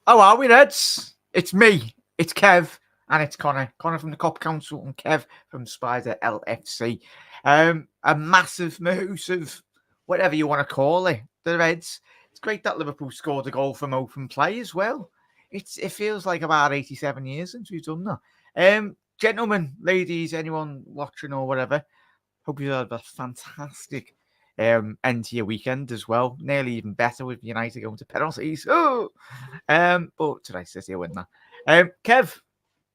How are we, Reds? It's me, it's Kev, and it's Connor. Connor from the Cop Council and Kev from Spider LFC. A massive, massive, whatever you want to call it, the Reds. It's great that Liverpool scored a goal from open play as well. It feels like about 87 years since we've done that. Gentlemen, ladies, anyone watching or whatever, hope you had a fantastic end to your weekend as well. Nearly even better with United going to penalties. Oh, but today City win that. Kev,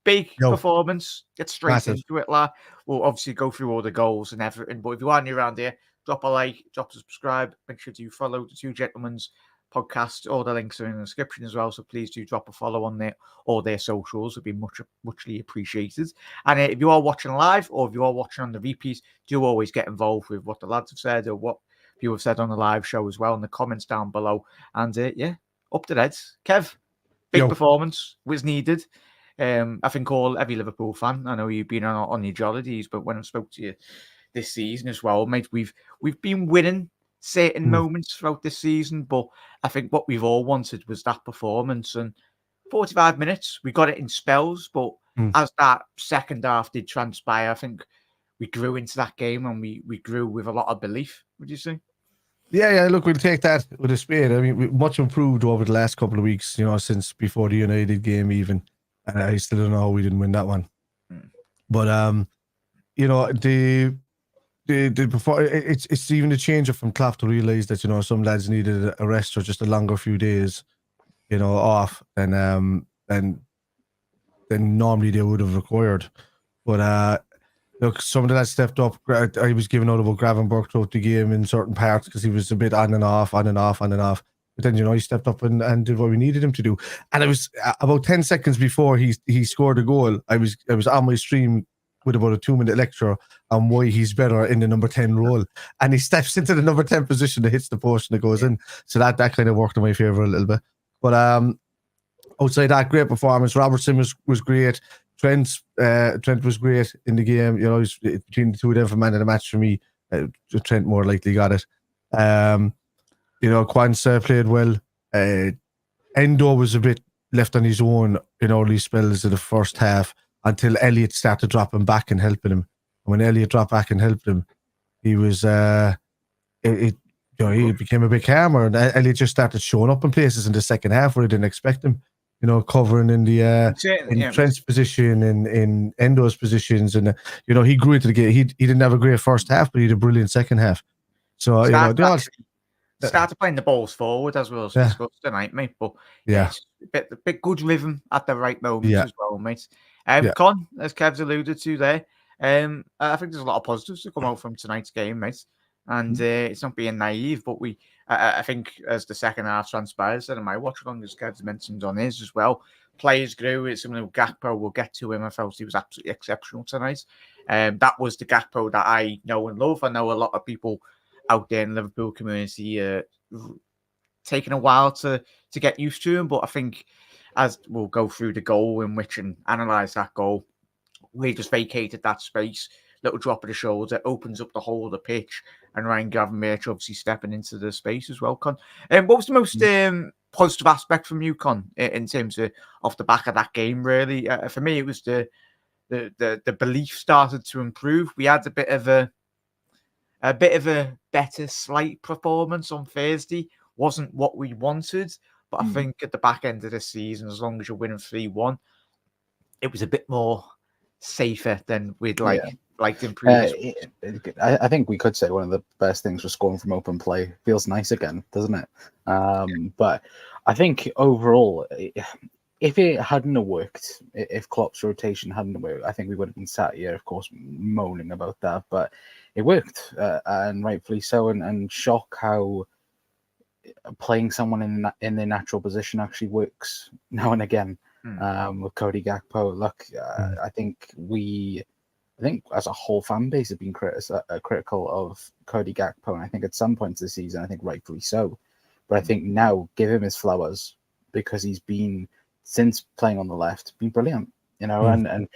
big Yo, performance. Get straight massive. into it, la. We'll obviously go through all the goals and everything. But if you are new around here, drop a like, drop a subscribe. Make sure to follow the Two Gentlemen's podcast. All the links are in the description as well. So please do drop a follow on their all their socials. It'd be muchly appreciated. And if you are watching live or if you are watching on the repeat, do always get involved with what the lads have said or what you have said on the live show as well in the comments down below. And yeah, up to Reds. Kev, big Yo, performance was needed. I think every Liverpool fan. I know you've been on your jollities, but when I spoke to you this season as well, mate, we've been winning certain mm, moments throughout this season, but I think what we've all wanted was that performance. And 45 minutes, we got it in spells, but mm. as that second half did transpire, I think we grew into that game and we grew with a lot of belief. Would you say? Yeah. Look, we'll take that with a spade. I mean, we much improved over the last couple of weeks. Since before the United game, even. And I still don't know how we didn't win that one. Mm. But the before it's even a change from Klopp to realise that some lads needed a rest or just a longer few days, off than normally they would have required. But look, some of the lads stepped up. I was giving out about Gravenberg throughout the game in certain parts because he was a bit on and off. But then, he stepped up and did what we needed him to do. And it was about 10 seconds before he scored a goal. I was on my stream with about a 2-minute lecture on why he's better in the number 10 role. And he steps into the number 10 position that hits the post and it goes in. So that kind of worked in my favour a little bit. But outside that, great performance. Robertson was great. Trent was great in the game. He's between the two of them for man of the match for me. Trent more likely got it. Kwanzaa played well. Endo was a bit left on his own in early spells of the first half until Elliott started dropping back and helping him. And when Elliott dropped back and helped him, he was he became a bit calmer. And Elliott just started showing up in places in the second half where I didn't expect him. Covering in the Trent's position, in Endo's positions, and he grew into the game. He didn't have a great first half, but he had a brilliant second half. So started playing the balls forward as we discussed tonight, mate. But it's a bit good rhythm at the right moments as well, mate. Con, as Kev's alluded to there, I think there's a lot of positives to come out from tonight's game, mate. And it's not being naive, but I think as the second half transpires, and my watch along as Kev's mentioned on his as well, players grew. It's something Gakpo, we'll get to him. I felt he was absolutely exceptional tonight. That was the Gakpo that I know and love. I know a lot of people out there in the Liverpool community taking a while to get used to him, but I think as we'll go through the goal in which and analyse that goal, we just vacated that space. Little drop of the shoulder opens up the whole of the pitch, and Ryan Gravenberch obviously stepping into the space as well. Con, what was the most positive aspect from you, Con, in terms of off the back of that game? Really, for me, it was the belief started to improve. We had a bit of a better slight performance on Thursday. Wasn't what we wanted, but I think at the back end of the season, as long as you're winning 3-1, it was a bit more safer than we'd liked in previous weeks. I think we could say one of the best things was scoring from open play. Feels nice again, doesn't it? But I think overall, if it hadn't have worked, if Klopp's rotation hadn't worked, I think we would have been sat here, of course, moaning about that. But it worked, and rightfully so. And shock how playing someone in their natural position actually works now and again. With Cody Gakpo, look, I think as a whole fan base have been critical of Cody Gakpo, and I think at some points this season, I think rightfully so. But I think now give him his flowers because he's been, since playing on the left, been brilliant, and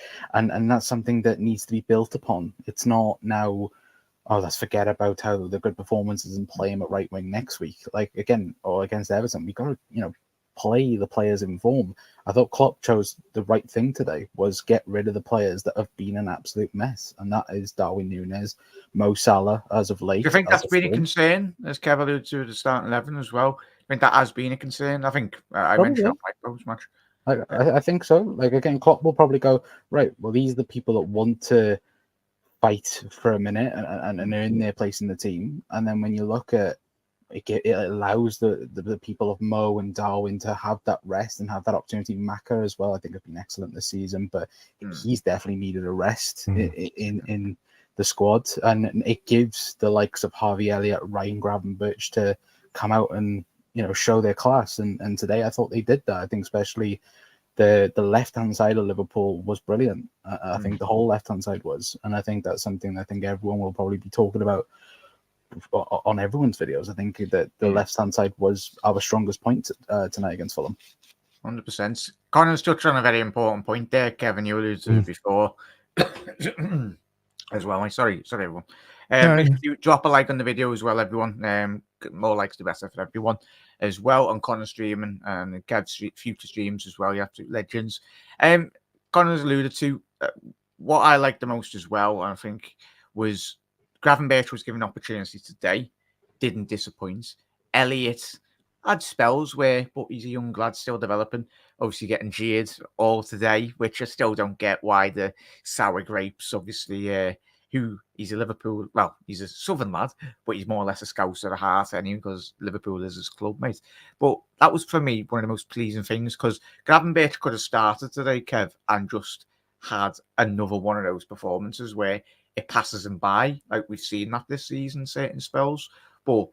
that's something that needs to be built upon. It's not now, let's forget about how the good performances and play him at right wing next week. Like again, or against Everton, we got to, play the players in form. I thought Klopp chose the right thing today, was get rid of the players that have been an absolute mess, and that is Darwin Núñez, Mo Salah as of late. Do you think that's been a concern, as Kev alluded to, the starting 11 as well? I think that has been a concern. I think I mentioned that right post match. I think so. Like, again, Klopp will probably go, right, well, these are the people that want to fight for a minute and earn their place in the team. And then when you look at it, allows the people of Mo and Darwin to have that rest and have that opportunity. Maka as well, I think, have been excellent this season, but he's definitely needed a rest in the squad. And it gives the likes of Harvey Elliott, Ryan Gravenberch to come out and, you know, show their class. And today I thought they did that. I think especially the left-hand side of Liverpool was brilliant. I think the whole left-hand side was. And I think that's something I think everyone will probably be talking about on everyone's videos. I think that the left-hand side was our strongest point tonight against Fulham. 100%. Connor's touched on a very important point there, Kevin. You alluded to it before as well. Sorry, everyone. Make sure you drop a like on the video as well, everyone. More likes the better for everyone as well on Connor's stream and Kev's future streams as well. You have to legends. Connor's alluded to what I liked the most as well, I think, was Gravenberch was given opportunity today, didn't disappoint. Elliott had spells where, but he's a young lad still developing, obviously getting jeered all today, which I still don't get why the sour grapes, obviously, who he's a Liverpool, well, he's a Southern lad, but he's more or less a Scouser at heart anyway, because Liverpool is his club, mate. But that was, for me, one of the most pleasing things, because Gravenberch could have started today, Kev, and just had another one of those performances where it passes him by, like we've seen that this season, certain spells. But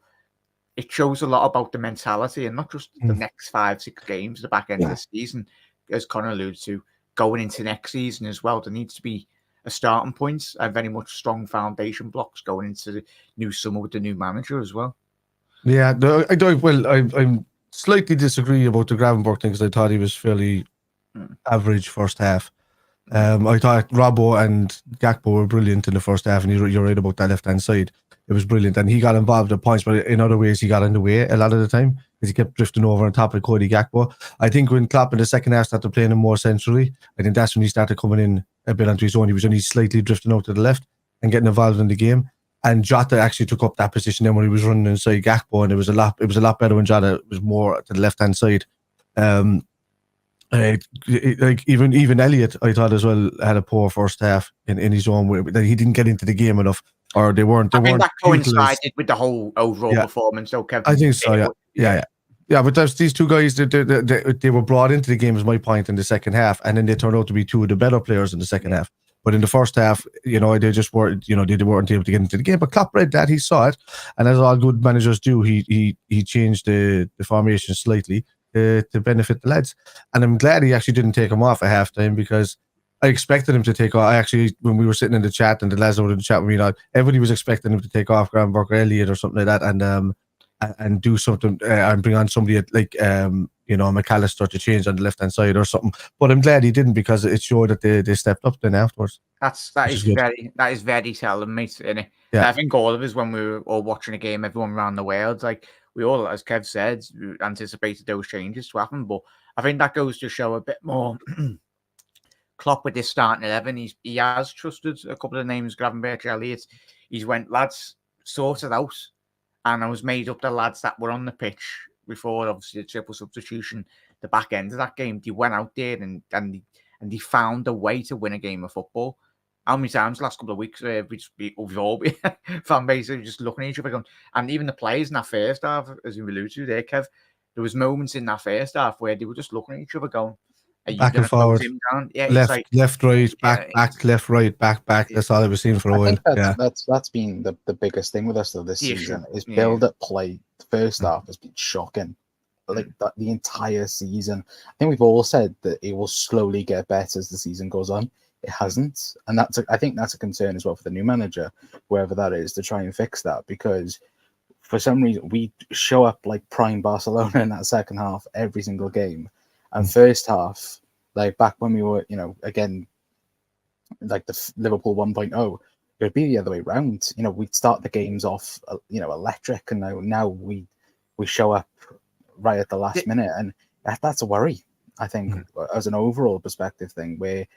it shows a lot about the mentality and not just the next 5-6 games, the back end of the season, as Connor alluded to, going into next season as well. There needs to be a starting point and very much strong foundation blocks going into the new summer with the new manager as well. Yeah, I slightly disagree about the Gravenberch thing because I thought he was fairly average first half. I thought Robbo and Gakpo were brilliant in the first half, and you're right about that left-hand side. It was brilliant, and he got involved at points, but in other ways he got in the way a lot of the time because he kept drifting over on top of Cody Gakpo. I think when Klopp in the second half started playing him more centrally, I think that's when he started coming in a bit onto his own. He was only slightly drifting out to the left and getting involved in the game. And Jota actually took up that position then when he was running inside Gakpo, and it was a lot better when Jota was more to the left-hand side. Like even Elliott, I thought as well, had a poor first half in his own way. That he didn't get into the game enough, or they weren't. I think that coincided with the whole overall performance. So Kevin, I think so. Yeah. But these two guys, they were brought into the game, is my point, in the second half, and then they turned out to be two of the better players in the second half. But in the first half, they just weren't, they weren't able to get into the game. But Klopp read that, he saw it, and as all good managers do, he changed the formation slightly to benefit the lads. And I'm glad he actually didn't take him off at halftime, because I expected him to take off. I actually, when we were sitting in the chat and the lads were in the chat with me, everybody was expecting him to take off Gravenberch or Elliott or something like that, and do something and bring on somebody like McAllister to change on the left hand side or something. But I'm glad he didn't, because it showed that they stepped up then afterwards. That is very telling, mate, isn't it? Yeah. I think all of us, when we were all watching a game, everyone around the world, like we all, as Kev said, anticipated those changes to happen. But I think that goes to show a bit more Klopp with this starting 11. He has trusted a couple of names, Gravenberch, Elliott. He's went, lads, sort it out. And I was made up the lads that were on the pitch before, obviously, the triple substitution, the back end of that game. They went out there and they found a way to win a game of football. How many times the last couple of weeks we've all been fan base just looking at each other going, and even the players in that first half, as you alluded to there, Kev, there was moments in that first half where they were just looking at each other going, back and forward, left, right, back, left, right, back. That's all I was seeing for a while. That's been the biggest thing with us though this season is build-up play. The first half has been shocking. Like that, the entire season. I think we've all said that it will slowly get better as the season goes on. It hasn't, and I think that's a concern as well for the new manager, whoever that is, to try and fix that, because for some reason we show up like prime Barcelona in that second half every single game, and first half, like back when we were, again, like the Liverpool 1.0, it would be the other way around. We'd start the games off, electric, and now we show up right at the last minute, and that's a worry. I think as an overall perspective thing, where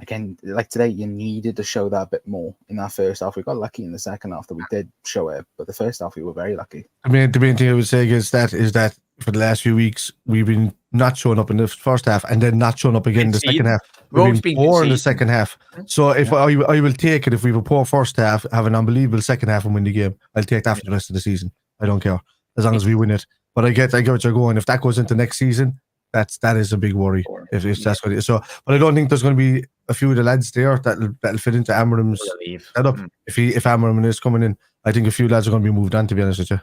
again, like today, you needed to show that a bit more in that first half. We got lucky in the second half that we did show it, but the first half we were very lucky. I mean, the main thing I would say is that for the last few weeks we've been not showing up in the first half and then not showing up again in the second half. We've been poor in the second half. So if I will take it if we have a poor first half, have an unbelievable second half and win the game, I'll take that for the rest of the season. I don't care as long as we win it. But I get what you're going. If that goes into next season, that is a big worry. If that's what it is. So, but I don't think there's going to be a few of the lads there that'll fit into Amarim's setup. If Amarim is coming in, I think a few lads are going to be moved on. To be honest with you.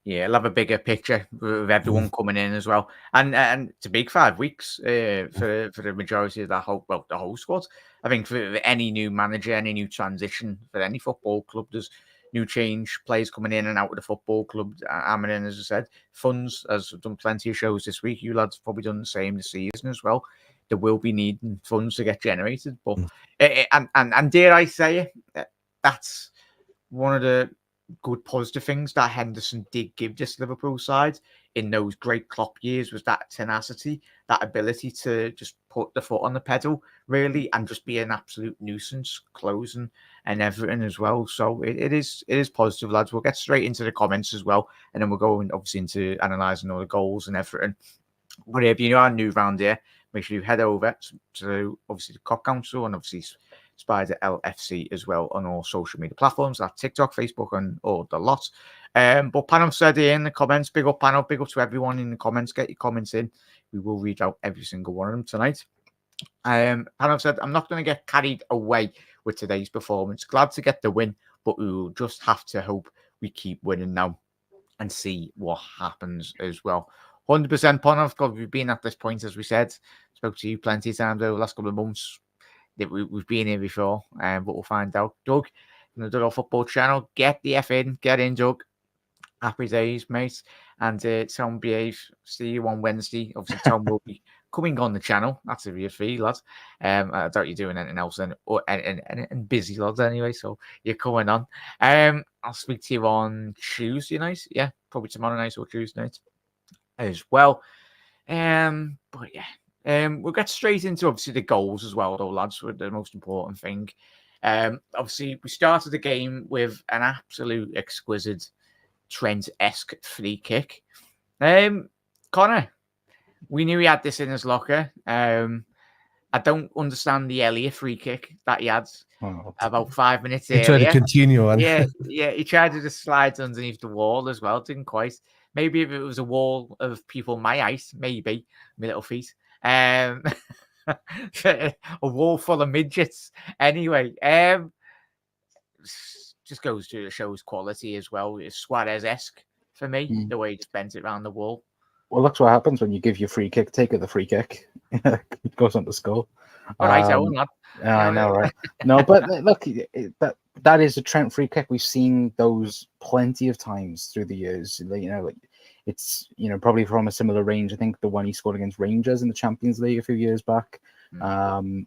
Yeah, I'll have a bigger picture with everyone coming in as well, and it's a big 5 weeks for the majority of the whole squad. I think for any new manager, any new transition for any football club, there's new change, players coming in and out of the football club. Amarin, as I said, funds, as I've done plenty of shows this week. You lads probably done the same this season as well. There will be needing funds to get generated, but and dare I say it, that's one of the good positive things that Henderson did give this Liverpool side in those great Klopp years, was that tenacity, that ability to just put the foot on the pedal really and just be an absolute nuisance closing and everything as well. So it is positive, lads. We'll get straight into the comments as well, and then we'll go obviously into analysing all the goals and everything. But if you are new around here, make sure you head over to obviously the Cop Council and obviously Spider LFC as well on all social media platforms, like TikTok, Facebook, and all the lot. But Panel said here in the comments, big up Panel, big up to everyone in the comments. Get your comments in. We will read out every single one of them tonight. Panel said, I'm not going to get carried away with today's performance. Glad to get the win, but we will just have to hope we keep winning now and see what happens as well. 100% Panel, because we've been at this point, as we said. Spoke to you plenty of times over the last couple of months. We've been here before, but we'll find out. Doug, from the Doug Football Channel, get the F in, get in, Doug. Happy days, mate. And Tom behave. See you on Wednesday. Obviously, Tom will be coming on the channel. That's a real fee, lads. I doubt you're doing anything else and busy, lads, anyway. So you're coming on. I'll speak to you on Tuesday night. Yeah, probably tomorrow night or Tuesday night as well. But yeah. We'll get straight into obviously the goals as well, though, lads, with the most important thing. Obviously, we started the game with an absolute exquisite Trent-esque free kick. Connor, we knew he had this in his locker. I don't understand the Elliott free kick that he had about 5 minutes earlier. He tried to continue on. Yeah, he tried to just slide underneath the wall as well. Didn't quite. Maybe if it was a wall of people my height, maybe, my little feet. A wall full of midgets. Anyway, just goes to show his quality as well. It's Suarez-esque for me, the way he just bent it around the wall. Well, that's what happens when you give your free kick. Take it the free kick. It goes on to score. All right, I will not. I know, right? No, but look, that is a Trent free kick. We've seen those plenty of times through the years. It's probably from a similar range. I think the one he scored against Rangers in the Champions League a few years back. And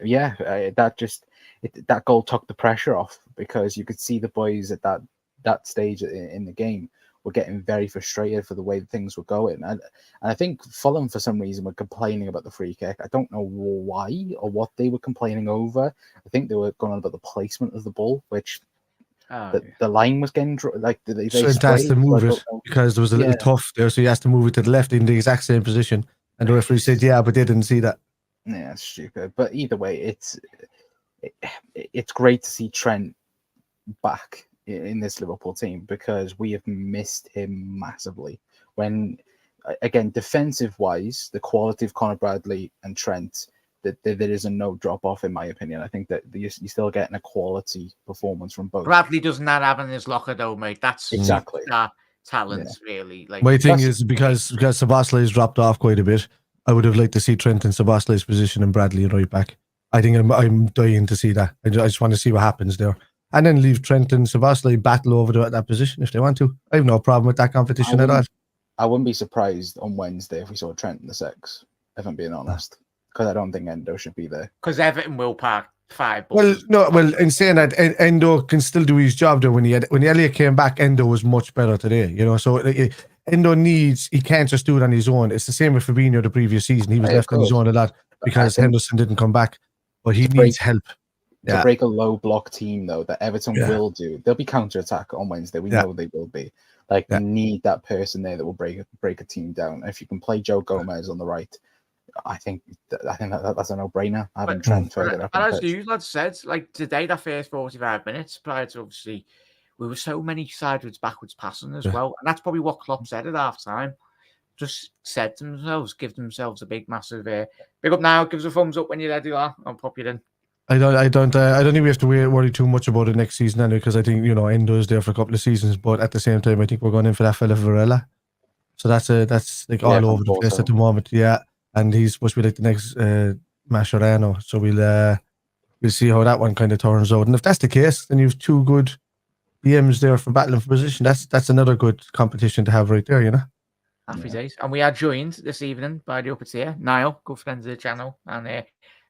yeah, that goal took the pressure off because you could see the boys at that stage in the game were getting very frustrated for the way things were going. And I think Fulham, for some reason, were complaining about the free kick. I don't know why or what they were complaining over. I think they were going on about the placement of the ball, which the line was getting like they so it has to move it because there was a little tough there, so he has to move it to the left in the exact same position. And the referee said, "Yeah, but they didn't see that." Yeah, it's stupid. But either way, it's great to see Trent back in this Liverpool team because we have missed him massively. When again, defensive wise, the quality of Conor Bradley and Trent. That there is a no drop off in my opinion. I think that you're still getting a quality performance from both. Bradley doesn't have in his locker though, mate. That's exactly that talent, really. Like my thing is because Szoboszlai's dropped off quite a bit. I would have liked to see Trent in Szoboszlai's position and Bradley in right back. I think I'm dying to see that. I just want to see what happens there, and then leave Trent and Szoboszlai battle over that position if they want to. I have no problem with that competition at all. I wouldn't be surprised on Wednesday if we saw Trent in the 6. If I'm being honest. Because I don't think Endo should be there. Because Everton will park 5 balls. In saying that, Endo can still do his job though. When Elliott came back, Endo was much better today. So Endo he can't just do it on his own. It's the same with Fabinho the previous season. He was left on his own a lot because Henderson didn't come back, but he needs help. To break a low block team, though, that Everton will do. There'll be counter-attack on Wednesday. We know they will be. Like, you need that person there that will break a team down. If you can play Joe Gomez on the right, I think that's a no-brainer. Having Trent further up. As you lads said, like today, that first 45 minutes prior to obviously, we were so many sideways, backwards passing as well, and that's probably what Klopp said at half time. Just said to themselves, give themselves a big, massive big up now. Give us a thumbs up when you're ready. I'll pop you in. I don't think we have to worry too much about it next season anyway, because I think Endo is there for a couple of seasons, but at the same time, I think we're going in for that fella Varela. So that's like all over the place at the moment, and he's supposed to be like the next Mascherano. So we'll see how that one kind of turns out. And if that's the case, then you've two good DMs there for battling for position. That's another good competition to have right there, Happy days. And we are joined this evening by the upper tier, Niall, good friend of the channel, and.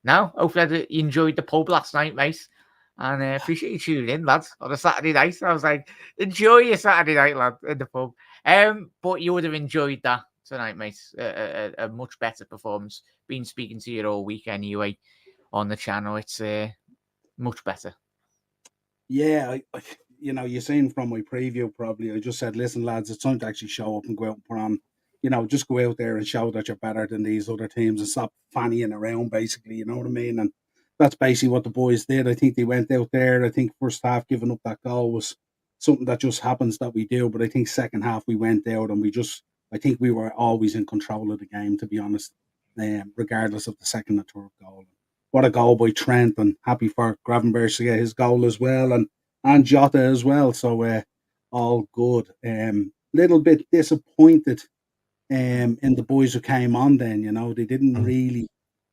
Now, hopefully you enjoyed the pub last night, mate. And appreciate you tuning in, lads, on a Saturday night. I was like, enjoy your Saturday night, lad, in the pub. But you would have enjoyed that tonight, mate. A much better performance. Been speaking to you all week anyway on the channel. It's much better. Yeah, you're saying from my preview, probably, I just said, listen, lads, it's time to actually show up and go out and put on. Just go out there and show that you're better than these other teams and stop fannying around, basically, you know what I mean? And that's basically what the boys did. I think they went out there. I think first half giving up that goal was something that just happens that we do. But I think second half we went out and I think we were always in control of the game, to be honest, regardless of the second or third goal. What a goal by Trent, and happy for Gravenberch to get his goal as well, and Jota as well. So all good. Little bit disappointed in the boys who came on then, they didn't really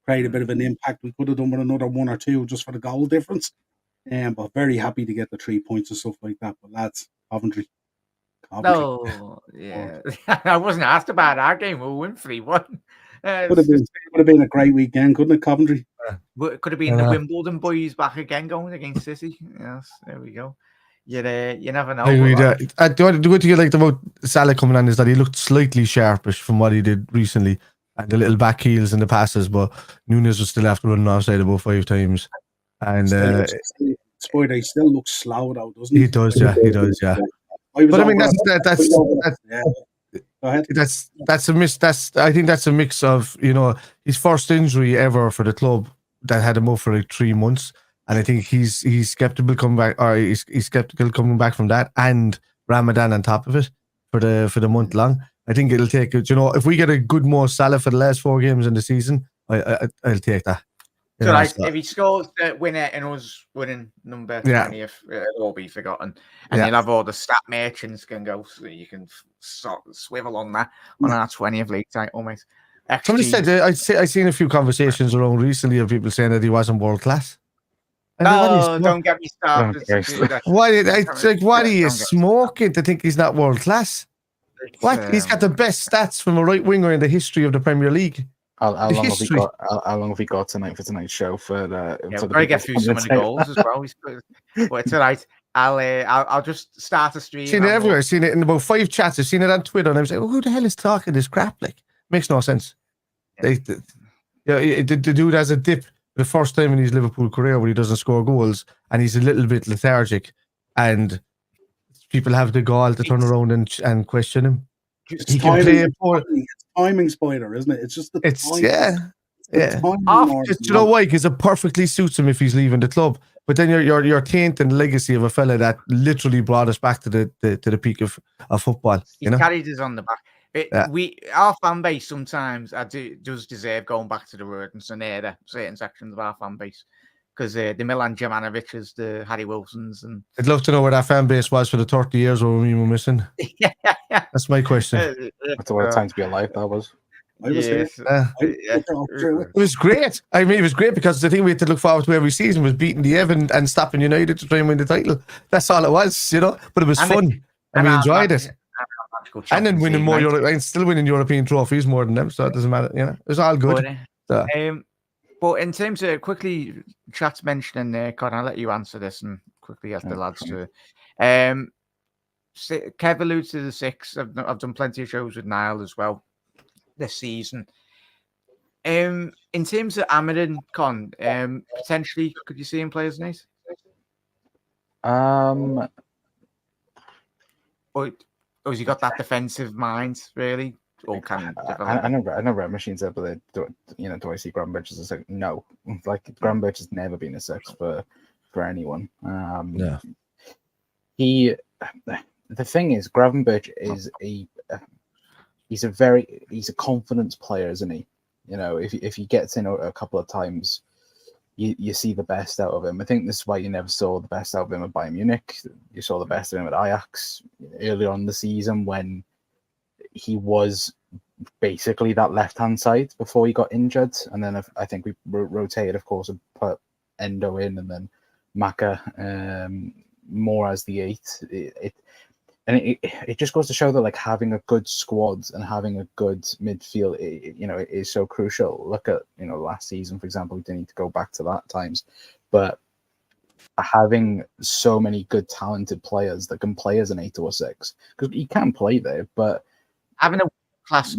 create a bit of an impact. We could have done with another one or two just for the goal difference. But very happy to get the 3 points and stuff like that. But lads, Coventry. No, yeah. I wasn't asked about our game. We'll win 3-1. Could have been a great weekend, couldn't it, Coventry? Could have been the Wimbledon boys back again going against City. Yes, there we go. You never know. The good thing about Salah coming on is that he looked slightly sharpish from what he did recently, and the little back heels and the passes, but Nunes was still after running offside about 5 times. And Spider, he still looks slow though, doesn't he? He does, yeah. But I mean, that's a mix. I think that's a mix of his first injury ever for the club that had him out for like 3 months. And I think he's skeptical coming back, or he's skeptical coming back from that, and Ramadan on top of it for the month long. I think it'll take it. If we get a good Mo Salah for the last 4 games in the season, I'll take that. So if he scores the winner and us winning number 20th, it'll all be forgotten, and you'll have all the stat merchants can go, so you can sort of swivel on that on our 20th league title, mate. Somebody said I've seen a few conversations around recently of people saying that he wasn't world class. No, don't get me started. What are you smoking to think he's not world class? What? He's got the best stats from a right winger in the history of the Premier League. How long have we got tonight for tonight's show? We've got to get through some of the goals as well. But it's all right. I'll just start a stream. Seen it everywhere. I've seen it in about 5 chats. I've seen it on Twitter, and I was like, who the hell is talking this crap? Like, makes no sense. The dude has a dip the first time in his Liverpool career where he doesn't score goals, and he's a little bit lethargic, and people have the gall to turn around and question him. He can play it's timing, Spider, isn't it? It's just timing. You know why? Because it perfectly suits him if he's leaving the club. But then you're tainting the legacy of a fella that literally brought us back to the peak of football. He carried us on the back. Our fan base sometimes does deserve going back to the Rodents and certain sections of our fan base, because the Milan Jovanoviches, the Harry Wilsons, and I'd love to know where that fan base was for the 30 years where we were missing. That's my question. That's what a time to be alive that was. It was great. I mean, it was great because the thing we had to look forward to every season was beating the Evan and stopping United to try and win the title. That's all it was, But it was fun, and we enjoyed it. And then winning more still winning European trophies more than them, so it doesn't matter. It was all good. But in terms of quickly, chat's mentioning there, Con, I'll let you answer this and quickly ask the lads to. Kev alludes to the 6. I've done plenty of shows with Niall as well this season. In terms of Amarin, Con, potentially, could you see him play as an 8? Or has he got that defensive mind, really? Or can I know Red Machine said, but do I see Gravenberch as a 6? No. Like, Gravenberch has never been a 6 for anyone. Yeah. The thing is, Gravenberch is he's a confidence player, isn't he? You know, if he gets in a couple of times, you see the best out of him. I think this is why you never saw the best out of him at Bayern Munich. You saw the best of him at Ajax earlier on in the season when he was basically that left-hand side before he got injured. And then I think we rotated, of course, and put Endo in and then Maka more as the 8. It just goes to show that, like, having a good squad and having a good midfield, it is so crucial. Look at, last season, for example, we didn't need to go back to that times, but having so many good, talented players that can play as an 8 or a 6, because he can play there, but having a class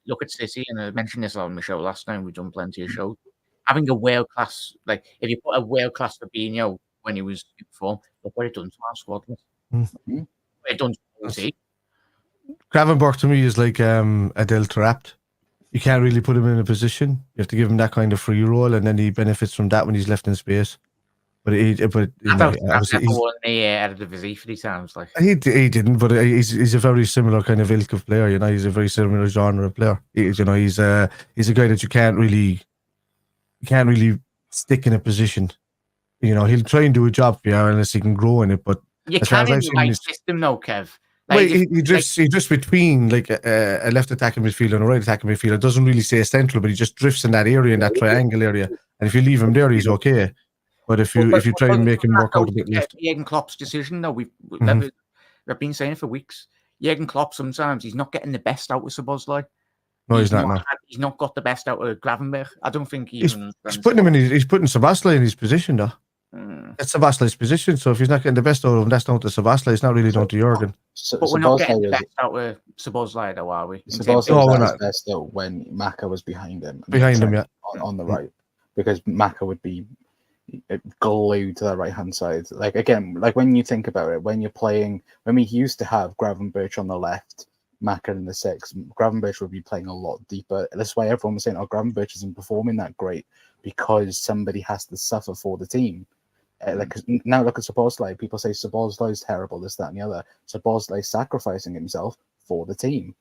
look at City, and I mentioned this on the show last time, we've done plenty of shows, having a world class, like, if you put a world class Fabinho when he was in form, look what it done to our squad. Mm-hmm. It done to Gravenberch to me is like Adel Trapped. You can't really put him in a position. You have to give him that kind of free role, and then he benefits from that when he's left in space. But obviously he's won the Eredivisie 3 times. Like he didn't, but he's a very similar kind of ilk of player. He's a very similar genre of player. He's a guy that you can't really stick in a position. He'll try and do a job for you unless he can grow in it. But you can in the right system, though, Kev. Like, he drifts between like a left attacking midfielder and a right attacking midfielder. Doesn't really stay central, but he just drifts in that area, in that triangle area. And if you leave him there, he's okay. But if you try and make him work out a bit left, Jurgen Klopp's decision, though, we've been saying it for weeks. Jurgen Klopp sometimes he's not getting the best out of Szoboszlai. No, he's not. He's not got the best out of Gravenberch. I don't think he's putting Szoboszlai in his position, though. It's Szoboszlai's position, so if he's not getting the best out of him, that's down to Szoboszlai. It's not really down to Jurgen. But we're not getting the best out of Szoboszlai, though, are we? Szoboszlai was the best though when Maka was behind him. Yeah. On the right, because Maka would be glued to the right-hand side. Like, again, like when you think about it, when we used to have Gravenberch on the left, Maka in the 6, Gravenberch would be playing a lot deeper. That's why everyone was saying, Gravenberch isn't performing that great because somebody has to suffer for the team. Like, now look at Szoboszlai. People say Szoboszlai is terrible, this, that, and the other. Szoboszlai is sacrificing himself for the team.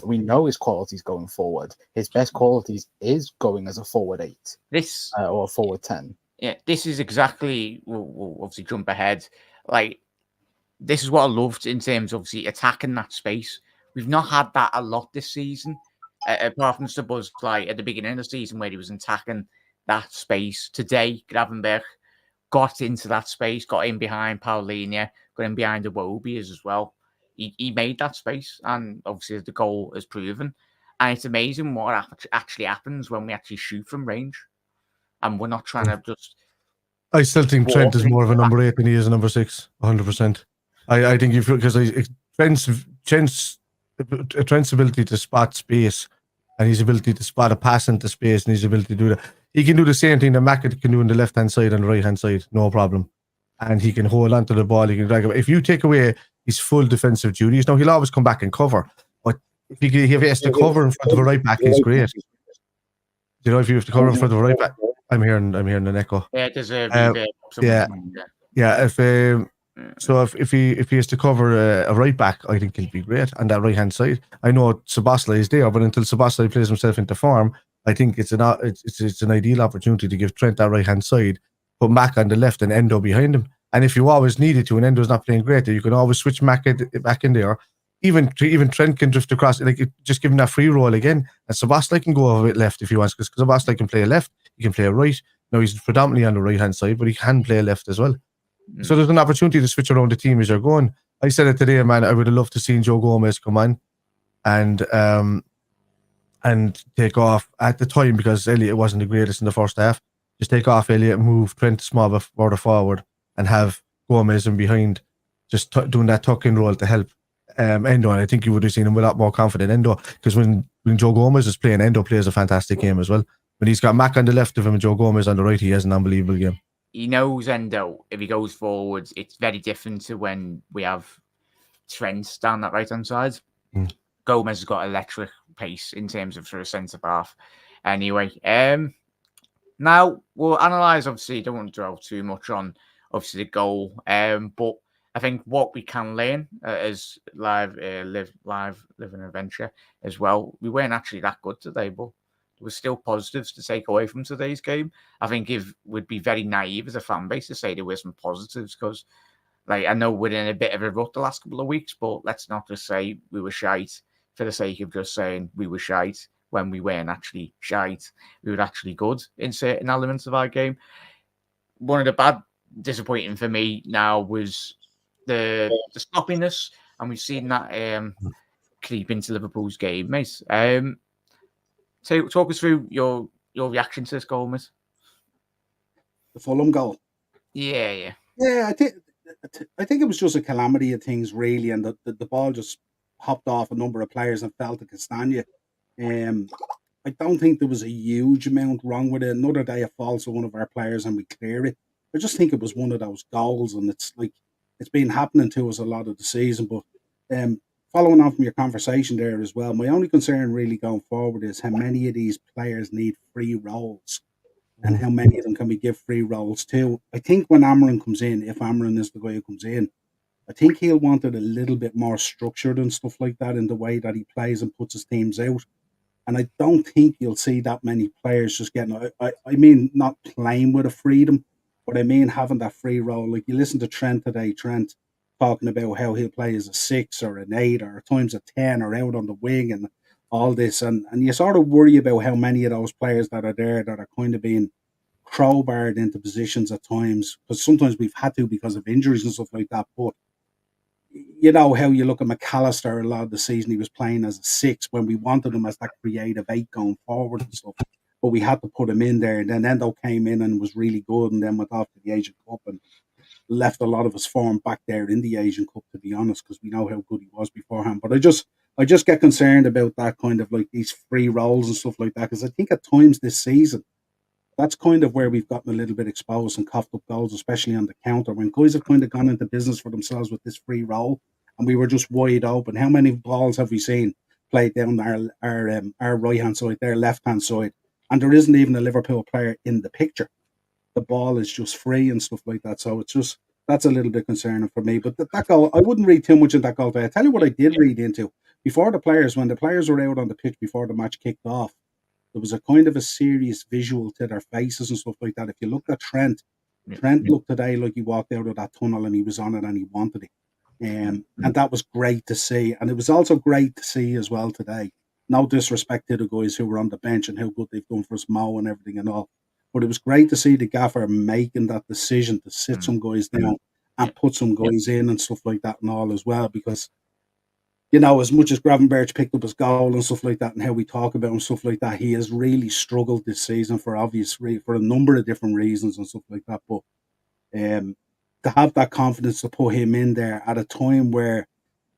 We know his qualities going forward. His best qualities is going as a forward 8 or a forward 10. Yeah, this is exactly, we'll obviously jump ahead. Like, this is what I loved in terms of obviously attacking that space. We've not had that a lot this season, apart from Szoboszlai at the beginning of the season where he was attacking that space. Today, Gravenberch got into that space, got in behind Paulinho, got in behind Iwobi as well. He made that space, and obviously the goal is proven. And it's amazing what actually happens when we actually shoot from range. And we're not trying to just... I still think Trent is more of a number 8 than he is a number 6, 100%. I think because Trent's ability to spot space and his ability to spot a pass into space and his ability to do that. He can do the same thing that Maka can do on the left-hand side and the right-hand side, no problem. And he can hold onto the ball, he can drag it. If you take away his full defensive duties, now he'll always come back and cover. But if he has to cover in front of a right back, he's great. If you have to cover in front of a right back, I'm hearing an echo. Yeah, there's a if he has to cover a right back, I think he'll be great on that right hand side. I know Szoboszlai is there, but until Szoboszlai plays himself into form, I think it's an ideal opportunity to give Trent that right hand side, put Mac on the left and Endo behind him. And if you always needed to, and Endo's not playing great, you can always switch Mac back in there. Even Trent can drift across, like just give him that free roll again. And Szoboszlai can go a bit left if he wants, because Szoboszlai can play a left, he can play a right. Now he's predominantly on the right hand side, but he can play a left as well. So there's an opportunity to switch around the team as you're going. I said it today, man. I would have loved to see Joe Gomez come on and take off at the time, because Elliott wasn't the greatest in the first half. Just take off Elliott, move Trent small further forward, and have Gomez in behind just doing that tuck-in role to help Endo. And I think you would have seen him a lot more confident Endo, because when Joe Gomez is playing, Endo plays a fantastic game as well. When he's got Mac on the left of him and Joe Gomez on the right, he has an unbelievable game. He knows Endo, if he goes forwards, it's very different to when we have Trent down that right-hand side. Gomez has got electric pace in terms of for a centre-half. Anyway, now we'll analyse, obviously, don't want to dwell too much on, obviously, the goal, but I think what we can learn as live living adventure as well, we weren't actually that good today, but there were still positives to take away from today's game. I think it would be very naive as a fan base to say there were some positives, because like, I know we're in a bit of a rut the last couple of weeks, but let's not just say we were shite for the sake of just saying we were shite when we weren't actually shite. We were actually good in certain elements of our game. One of the bad, disappointing for me now was the sloppiness, and we've seen that creep into Liverpool's game, mate. So talk us through your reaction to this goal, mate. The Fulham goal. Yeah. I think it was just a calamity of things, really, and the ball just hopped off a number of players and fell to Castagna. I don't think there was a huge amount wrong with it. Another day it falls to one of our players and we clear it. I just think it was one of those goals, and it's been happening to us a lot of the season. But following on from your conversation there as well, my only concern really going forward is how many of these players need free roles, and how many of them can we give free roles to. I think when Amarin comes in, if Amarin is the guy who comes in, I think he'll want it a little bit more structured and stuff like that in the way that he plays and puts his teams out. And I don't think you'll see that many players just getting, I mean, not playing with a freedom, but I mean having that free role. Like, you listen to Trent today, Trent talking about how he'll play as a 6 or an 8 or at times a 10 or out on the wing and all this. And you sort of worry about how many of those players that are there that are kind of being crowbarred into positions at times, because sometimes we've had to because of injuries and stuff like that. But you know how you look at McAllister, a lot of the season he was playing as a 6 when we wanted him as that creative 8 going forward and stuff. But we had to put him in there. And then Endo came in and was really good, and then went off to the Asian Cup and left a lot of his form back there in the Asian Cup, to be honest, because we know how good he was beforehand. But I just get concerned about that kind of like these free roles and stuff like that, because I think at times this season, that's kind of where we've gotten a little bit exposed and coughed up goals, especially on the counter, when guys have kind of gone into business for themselves with this free role, and we were just wide open. How many balls have we seen played down our right hand side, their left hand side, and there isn't even a Liverpool player in the picture? The ball is just free and stuff like that. So it's just, that's a little bit concerning for me. But that goal, I wouldn't read too much into that goal today. I tell you what I did read into before the players, when the players were out on the pitch before the match kicked off. There was a kind of a serious visual to their faces and stuff like that. If you look at Trent looked today like he walked out of that tunnel and he was on it and he wanted it. And that was great to see. And it was also great to see as well today. No disrespect to the guys who were on the bench and how good they've done for us, Mo and everything and all. But it was great to see the gaffer making that decision to sit some guys down and put some guys in and stuff like that and all as well, because you know, as much as Gravenberch picked up his goal and stuff like that, and how we talk about him and stuff like that, he has really struggled this season for a number of different reasons and stuff like that. But to have that confidence to put him in there at a time where,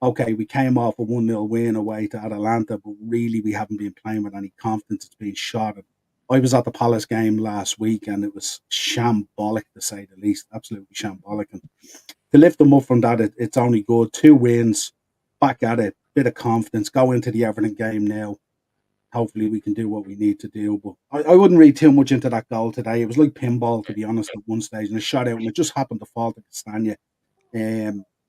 okay, we came off a 1-0 win away to Atalanta, but really we haven't been playing with any confidence. It's been shot. I was at the Palace game last week and it was shambolic, to say the least, absolutely shambolic. And to lift them up from that, it's only good. 2 wins. Back at it, bit of confidence, go into the Everton game now. Hopefully we can do what we need to do. But I wouldn't read too much into that goal today. It was like pinball, to be honest, at one stage, and it shot out and it just happened to fall to Castagna.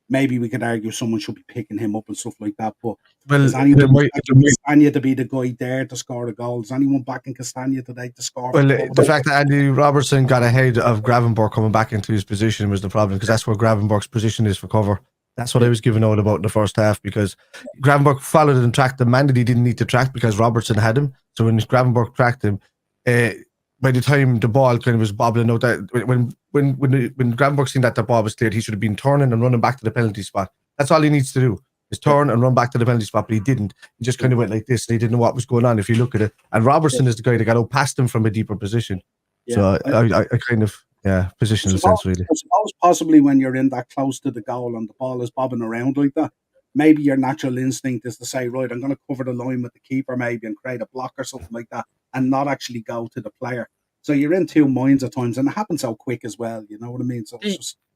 Maybe we could argue someone should be picking him up and stuff like that. But is anyone backing Castagna to be the guy there to score a goal? Is anyone backing Castagna today to score? Well, the fact that Andy Robertson got ahead of Gravenberch coming back into his position was the problem, because that's where Gravenberch's position is for cover. That's what I was giving out about in the first half, because Gravenberch followed and tracked the man that he didn't need to track because Robertson had him. So when Gravenberch tracked him, by the time the ball kind of was bobbling out, that when Gravenberch seen that the ball was cleared, he should have been turning and running back to the penalty spot. That's all he needs to do, is turn and run back to the penalty spot, but he didn't. He just kind of went like this, and he didn't know what was going on if you look at it. And Robertson is the guy that got out past him from a deeper position. Yeah. So I kind of... positional sense, really. I suppose possibly when you're in that close to the goal and the ball is bobbing around like that, maybe your natural instinct is to say, right, I'm going to cover the line with the keeper maybe and create a block or something like that and not actually go to the player. So you're in two minds at times, and it happens so quick as well, you know what I mean? So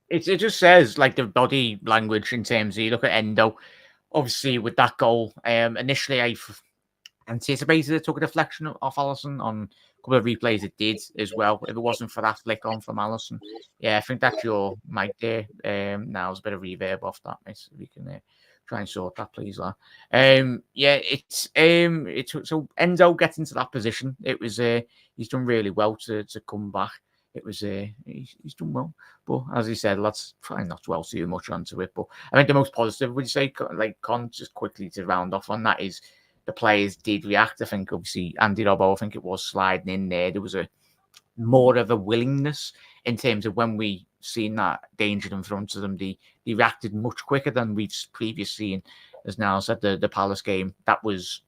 it just says, like, the body language in terms of, you look at Endo, obviously with that goal, initially I anticipated it took a deflection off Alisson. On a couple of replays it did as well. If it wasn't for that flick on from Alisson. Yeah, I think that's your mic there. Now there's a bit of reverb off that, mate. So we can try and sort that, please, lad. Yeah, it's so Endo gets into that position. It was he's done really well to come back. It was he's done well, but as he said, let's try not to dwell too much onto it. But I think the most positive, would you say, like, Con, just quickly to round off on that, is the players did react. I think obviously Andy Robbo, I think it was sliding in there. There was a more of a willingness in terms of when we seen that danger in front of them. They reacted much quicker than we've previously seen. As now said, the Palace game, that was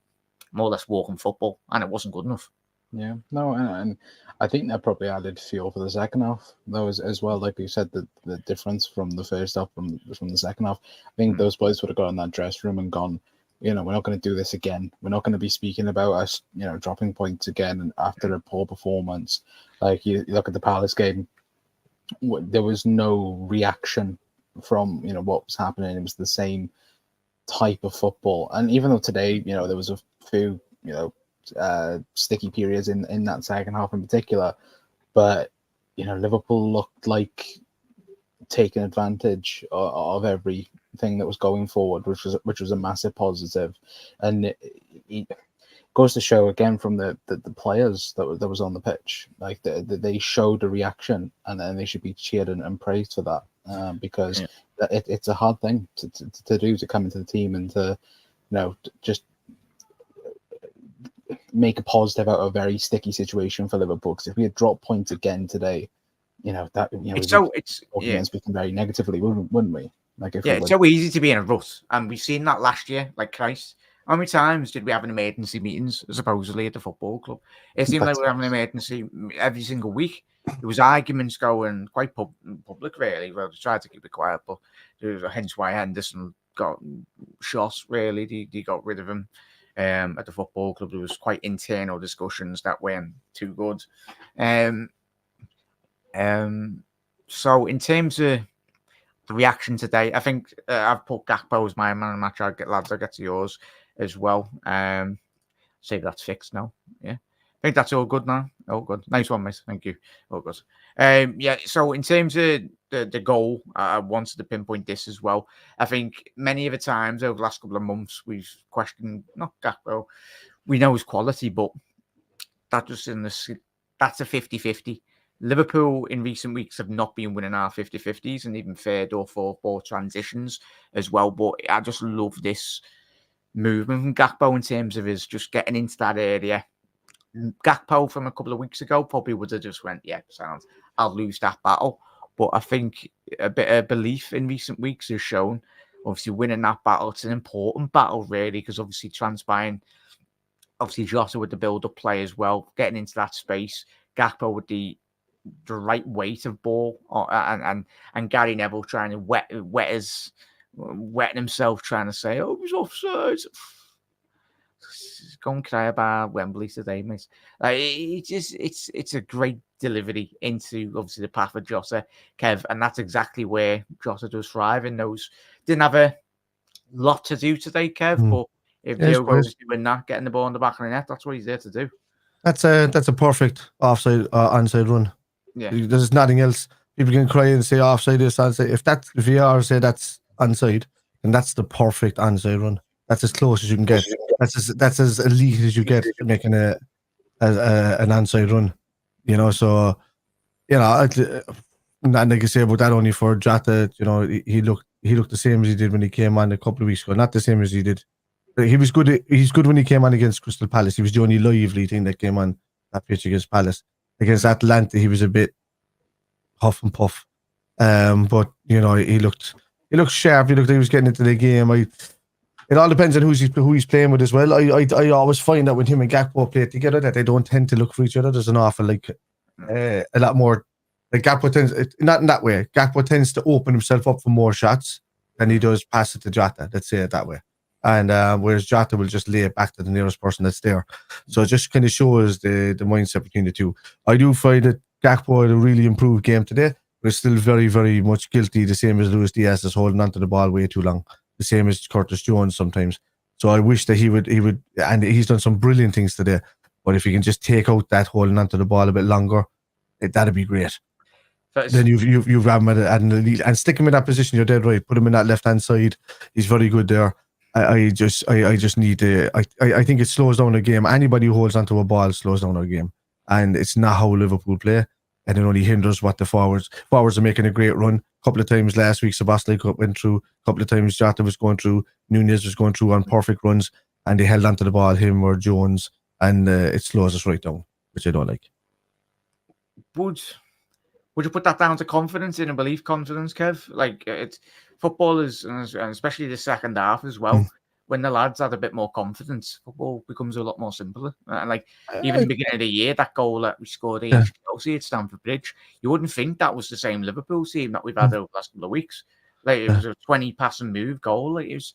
more or less walking football, and it wasn't good enough. Yeah, no, and I think that probably added fuel for the second half, though, as well. Like you said, the difference from the first half from the second half. I think those boys would have got in that dressing room and gone, you know, we're not going to do this again. We're not going to be speaking about us, you know, dropping points again and after a poor performance. Like, you look at the Palace game, there was no reaction from, you know, what was happening. It was the same type of football. And even though today, you know, there was a few, you know, sticky periods in that second half in particular, but, you know, Liverpool looked like taking advantage of everything that was going forward, which was a massive positive. And it goes to show again from the players that was on the pitch, like they showed a reaction, and then they should be cheered and praised for that, because it's a hard thing to do, to come into the team and to, you know, just make a positive out of a very sticky situation for Liverpool. Because if we had dropped points again today, you know, that, you know, it's speaking very negatively, wouldn't we? Like, if it's so easy to be in a rut, and we've seen that last year. Like, Christ, how many times did we have an emergency meetings supposedly at the football club? It seemed like we were having an emergency every single week. There was arguments going quite public, really. Well, they tried to keep it quiet, but hence why Henderson got shot. Really, they got rid of him. At the football club, there was quite internal discussions that weren't too good. So in terms of the reaction today, I think I've put Gakpo as my man of the match. I'll get to yours as well. Say that's fixed now. Yeah, I think that's all good now. All good. Nice one, mate. Thank you. All good. Yeah. So in terms of the goal, I wanted to pinpoint this as well. I think many of the times over the last couple of months, we've questioned not Gakpo. We know his quality, but that's a 50-50. Liverpool in recent weeks have not been winning our 50-50s and even third or fourth ball transitions as well. But I just love this movement from Gakpo in terms of his just getting into that area. Gakpo from a couple of weeks ago probably would have just went, yeah, sounds, I'll lose that battle. But I think a bit of belief in recent weeks has shown, obviously, winning that battle. It's an important battle, really, because obviously transpiring, obviously Jota with the build-up play as well, getting into that space, Gakpo with the right weight of ball, and Gary Neville trying to wetting himself, trying to say, oh, he's offside. Go and cry about Wembley today, mate. It's a great delivery into obviously the path of Jota, Kev, and that's exactly where Jota does thrive in those. Didn't have a lot to do today, Kev, but if Diogo's doing that, getting the ball in the back of the net, that's what he's there to do. That's a perfect offside onside run. Yeah, there's nothing else. People can cry and say offside is onside. If VR say that's onside, then that's the perfect onside run. That's as close as you can get. That's as elite as you get making an onside run. You know, so you know, and like I say about that only for Jota, you know, he looked the same as he did when he came on a couple of weeks ago. Not the same as he did. He was good. He's good when he came on against Crystal Palace. He was the only lively thing that came on that pitch against Palace. Against Atlanta, he was a bit huff and puff. But you know, he looked sharp. He looked like he was getting into the game. It all depends on who he's playing with as well. I always find that when him and Gakpo play together, that they don't tend to look for each other. There's an awful a lot more Like Gakpo tends, not in that way. Gakpo tends to open himself up for more shots than he does pass it to Jota. Let's say it that way. And whereas Jota will just lay it back to the nearest person that's there. So it just kind of shows the mindset between the two. I do find that Gakpo had a really improved game today, but is still very, very much guilty, the same as Luis Diaz is holding onto the ball way too long. The same as Curtis Jones sometimes. So I wish that he would, and he's done some brilliant things today. But if he can just take out that holding onto the ball a bit longer, that'd be great. Then you've got him at an elite, and stick him in that position. You're dead right. Put him in that left hand side. He's very good there. I just need to. I think it slows down the game. Anybody who holds onto a ball slows down our game, and it's not how Liverpool play. And it only hinders what the forwards are making a great run. A couple of times last week, Sebastian went through. A couple of times, Jota was going through. Nunez was going through on perfect runs, and they held onto the ball, him or Jones, and it slows us right down, which I don't like. Would you put that down to confidence, inner belief confidence, Kev? Like, it's footballers, and especially the second half as well, when the lads had a bit more confidence, football becomes a lot more simpler. And like, even the beginning of the year, that goal that we scored against Chelsea at Stamford Bridge, you wouldn't think that was the same Liverpool team that we've had over the last couple of weeks. Like, it was a 20 pass and move goal. Like, it was,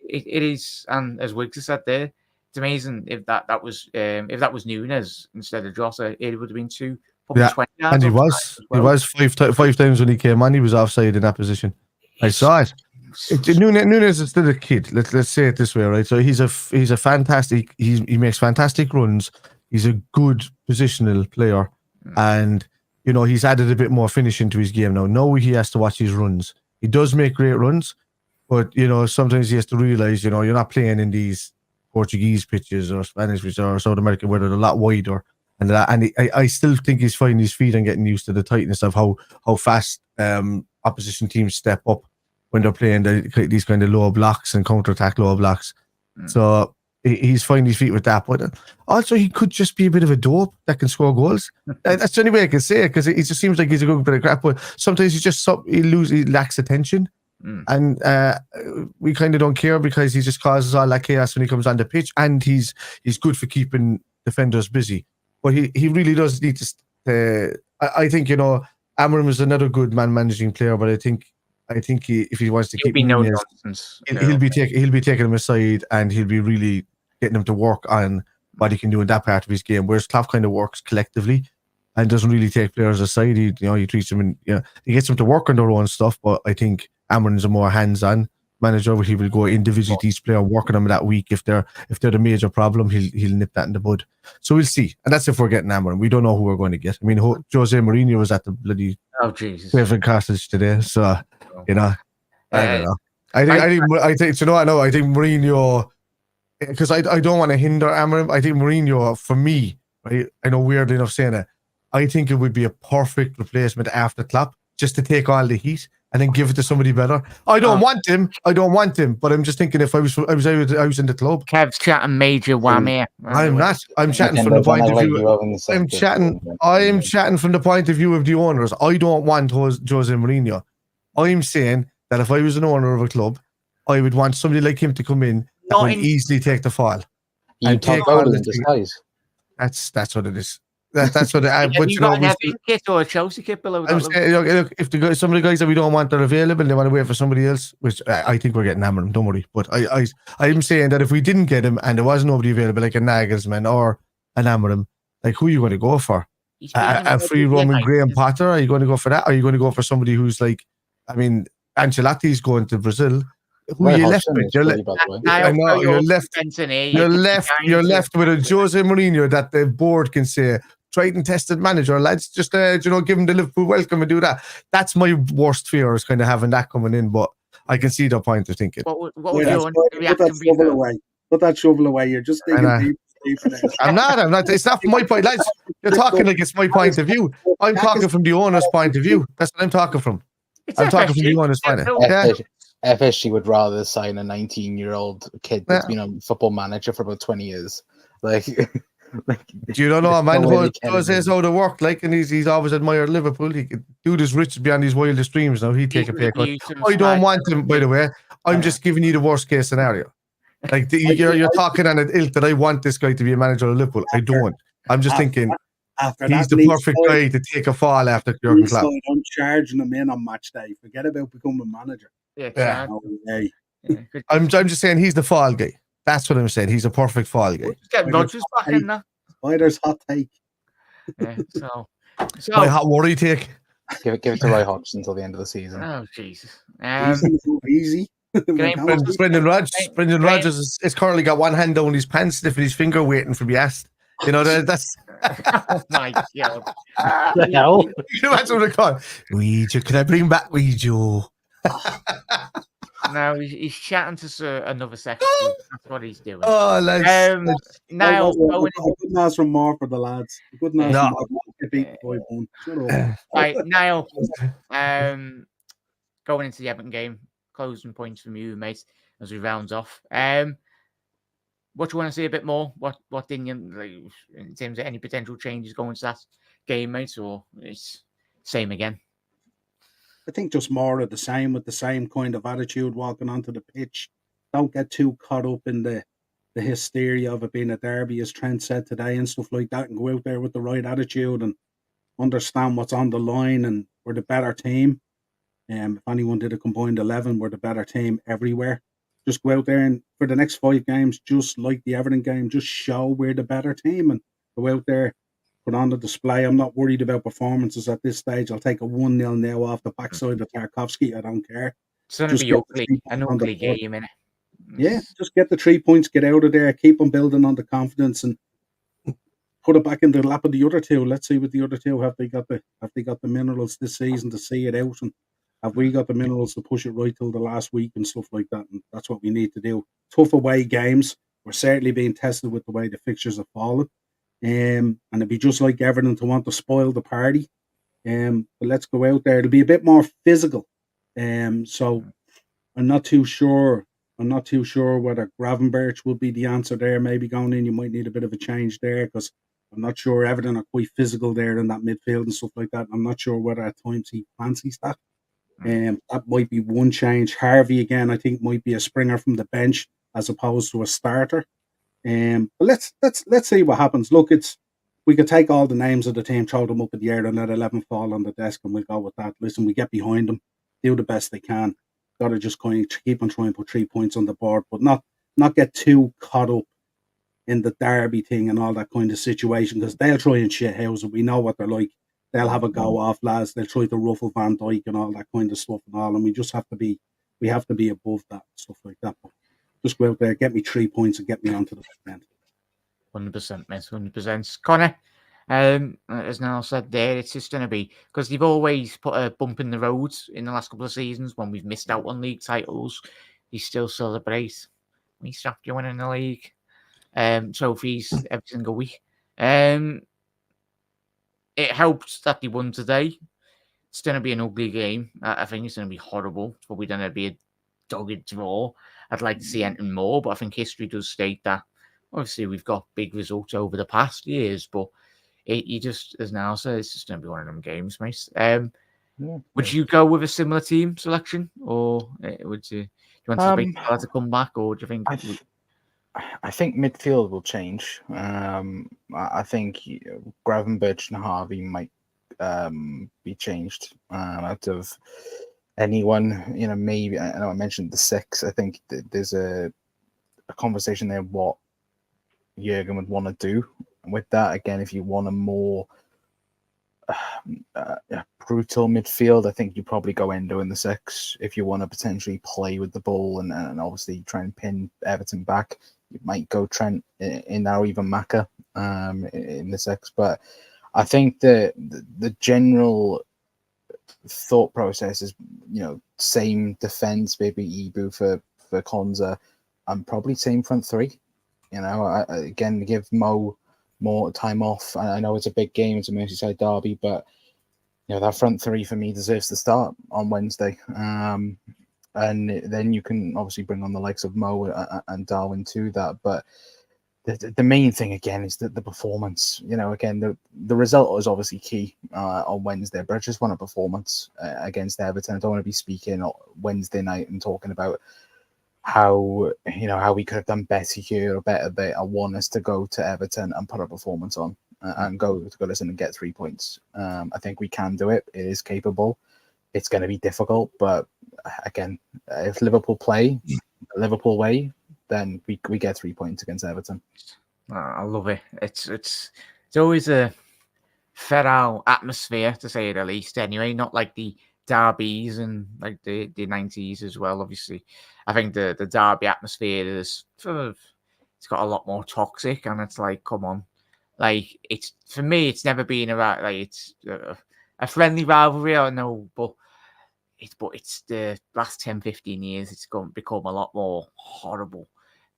it is, and as Wiggs has said there, it's amazing if that was Nunez instead of Jota, it would have been 20 and he was five times when he came on. He was offside in that position. I saw it. Nunez is still a kid. Let's say it this way, right? So he's a fantastic. He makes fantastic runs. He's a good positional player, and he's added a bit more finish into his game now. Now he has to watch his runs. He does make great runs, but sometimes he has to realize you're not playing in these Portuguese pitches or Spanish pitches or South American where they're a lot wider. And I still think he's finding his feet and getting used to the tightness of how fast opposition teams step up when they're playing these kind of low blocks and counter-attack low blocks. So he's finding his feet with that. But also he could just be a bit of a dope that can score goals. That's the only way I can say it, because it just seems like he's a good bit of crap. But sometimes he lacks attention. And we kind of don't care because he just causes all that chaos when he comes on the pitch, and he's good for keeping defenders busy. But he really does need to. I think Amorim is another good man managing player, but I think if he wants to keep Nunez, he'll be taking him aside, and he'll be really getting him to work on what he can do in that part of his game. Whereas Klopp kind of works collectively and doesn't really take players aside. He treats them he gets them to work on their own stuff. But I think Amorim's a more hands-on manager, where he will go individually to each player, working them that week. If they're the major problem, he'll nip that in the bud. So we'll see. And that's if we're getting Amorim. We don't know who we're going to get. I mean, Jose Mourinho was at the bloody Craven Cottage today, so I don't know. I think Mourinho, because I don't want to hinder Amorim. I think Mourinho, for me, right, I know weirdly enough saying it, I think it would be a perfect replacement after Klopp, just to take all the heat and then give it to somebody better. I don't want him, but I'm just thinking if I was in the club. Kev's chatting major whammy. I'm not. I'm chatting from the point of view. I'm chatting from the point of view of the owners. I don't want Jose Mourinho. I'm saying that if I was an owner of a club, I would want somebody like him to come in that would easily take the fall. You take all in disguise. That's what it is. That's what I. But you got an Everton kit or a Chelsea kit below. I'm saying, look, if some of the guys that we don't want are available, they want to wait for somebody else, which I think we're getting Amorim. Don't worry. But I'm saying that if we didn't get him and there was nobody available, like a Nagelsmann or an Amorim, like who are you going to go for? A free roaming Graham Potter? Are you going to go for that? Or are you going to go for somebody who's like, I mean, Ancelotti's going to Brazil. Who are you left with? You're left with a Jose Mourinho that the board can say, tried and tested manager, lads, just give him the Liverpool welcome and do that. That's my worst fear, is kind of having that coming in, but I can see the point of thinking. What would put that shovel away. You're just thinking deep. I'm not. It's not my point, lads. You're talking like it's my point of view. I'm talking from the owner's point of view. That's what I'm talking from. I'm talking from the owner's point of view. FSG would rather sign a 19-year-old kid that's been a football manager for about 20 years. You don't know, man. Jose's out of work, and he's always admired Liverpool. He could do this rich beyond his wildest dreams. Now he'd take a pay cut. I don't want him, by the way. I'm just giving you the worst case scenario. You're talking on an ilk that I want this guy to be a manager of Liverpool. I don't. I'm just thinking after he's that the perfect guy to take a fall after Jurgen Klopp. I'm charging him in on match day. Forget about becoming manager. Yeah. No way. Yeah. I'm just saying he's the fall guy. That's what I'm saying. He's a perfect fall guy. We'll just get Rodgers back in there. Spider's hot take. Yeah, so my hot worry take. Give it to Roy Hodgson until the end of the season. Oh Jesus! Easy. Brendan Rodgers has currently got one hand down his pants, sniffing his finger, waiting for me asked. You know that's. Oh my God! The hell? You know that's what they call. Ouija, can I bring back Ouija? No, he's chatting to another section. That's what he's doing. Oh, now I couldn't ask for more for the lads. I couldn't ask for more. Shut up. Right, Niall. Going into the Everton game, closing points from you, mate, as we round off. What do you want to see a bit more? What didn't you, in terms of any potential changes going to that game, mate, or it's same again? I think just more of the same, with the same kind of attitude walking onto the pitch. Don't get too caught up in the hysteria of it being a derby, as Trent said today, and stuff like that, and go out there with the right attitude and understand what's on the line, and we're the better team. If anyone did a combined 11, we're the better team everywhere. Just go out there and for the next 5 games, just like the Everton game, just show we're the better team and go out there, put on the display. I'm not worried about performances at this stage. I'll take a 1-0 now off the backside of Tarkovsky. I don't care. It's going to be an ugly game, innit? Yeah, just get the 3 points, get out of there, keep on building on the confidence, and put it back in the lap of the other two. Let's see what the other two have. They got the minerals this season to see it out, and have we got the minerals to push it right till the last week and stuff like that? And that's what we need to do. Tough away games. We're certainly being tested with the way the fixtures have fallen. And it'd be just like Everton to want to spoil the party. But let's go out there. It'll be a bit more physical. So I'm not too sure. Whether Gravenberch will be the answer there. Maybe going in, you might need a bit of a change there, because I'm not sure Everton are quite physical there in that midfield and stuff like that. I'm not sure whether at times he fancies that. That might be one change. Harvey again, I think, might be a springer from the bench as opposed to a starter. But let's see what happens. Look, we could take all the names of the team, throw them up in the air, and let 11 fall on the desk, and we'll go with that. Listen, we get behind them, do the best they can. Got to just kind of keep on trying to put 3 points on the board, but not get too caught up in the derby thing and all that kind of situation, because they'll try and shithouse it. We know what they're like. They'll have a go off, lads. They'll try to ruffle Van Dijk and all that kind of stuff and all, and we just have to be above that stuff like that. But just go out there, get me 3 points, and get me onto the end. 100%, mate. 100%. Connor, as Niall said there, it's just going to be, because they've always put a bump in the road in the last couple of seasons when we've missed out on league titles. They still celebrate. We stopped you winning the league trophies every single week. It helps that they won today. It's going to be an ugly game. I think it's going to be horrible. It's probably going to be a dogged draw. I'd like to see anything more, but I think history does state that. Obviously, we've got big results over the past years, but you just, as Niall said, it's just going to be one of them games, mate. Would you go with a similar team selection, or would you want to come back, or do you think? I think midfield will change. I think Gravenberch and Harvey might be changed out of anyone. Maybe I know I mentioned the 6. I think there's a conversation there what Jurgen would want to do with that. Again, if you want a more brutal midfield, I think you probably go Endo in the 6. If you want to potentially play with the ball and obviously try and pin Everton back, you might go Trent in there, or even Maka in the 6. But I think the general thought process is, same defense, maybe Ibu for Konza, and probably same front 3. Again, give Mo more time off. I know it's a big game, it's a Merseyside derby, but that front 3 for me deserves to start on Wednesday. And then you can obviously bring on the likes of Mo and Darwin to that. But the main thing, again, is the performance. Again, the result is obviously key on Wednesday, but I just want a performance against Everton. I don't want to be speaking on Wednesday night and talking about how we could have done better here or better there. I want us to go to Everton and put a performance on. and go listen and get 3 points. I think we can do it. It is capable. It's going to be difficult, but again, if Liverpool play Liverpool way, then we get 3 points against Everton. I love it. It's always a feral atmosphere, to say the least. Anyway, not like the derbies and like the 90s as well. Obviously, I think the derby atmosphere is it's got a lot more toxic, and it's like, come on, like it's for me, it's never been about like it's a friendly rivalry. I know, but it's the last 10-15 years it's become a lot more horrible.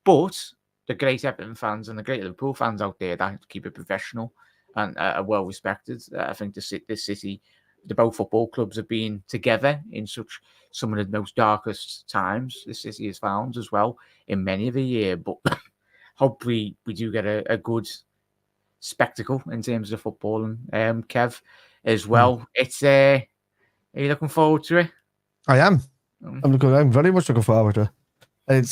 But the great Everton fans and the great Liverpool fans out there that keep it professional and are well respected. I think the city, the both football clubs have been together in some of the most darkest times the city has found as well in many of the year. But hopefully we do get a good spectacle in terms of football. And Kev as well. It's are you looking forward to it? I am. I'm very much looking forward to it.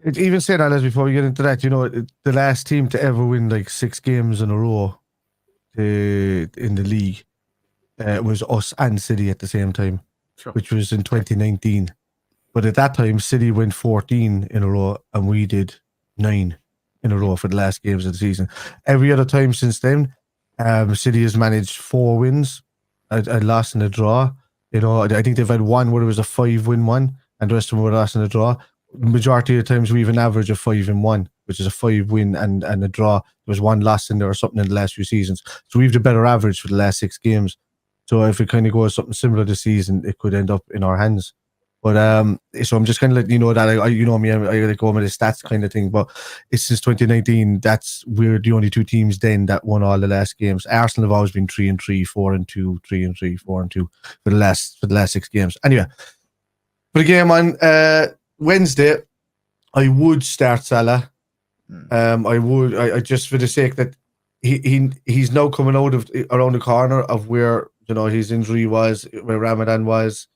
It's even saying that, as before we get into that, the last team to ever win like 6 games in a row in the league was us and City at the same time, which was in 2019. But at that time, City went 14 in a row and we did 9 in a row for the last games of the season. Every other time since then, City has managed 4 wins, a loss and a draw. I think they've had one where it was a 5-win one, and the rest of them were lost and a draw. Majority of the times we have an average of 5-1, which is a 5-win and a draw. There was one loss in there or something in the last few seasons. So we have the better average for the last 6 games. So if it kind of goes something similar this season, it could end up in our hands. But so I'm just kind of letting you know that I like go with the stats kind of thing. But it's since 2019, we're the only 2 teams then that won all the last games. Arsenal have always been 3-3, 4-2, 3-3, 4-2 for the last 6 games. Anyway, for the game on Wednesday, I would start Salah. I just for the sake that he's now coming out of around the corner of where his injury was, where Ramadan was.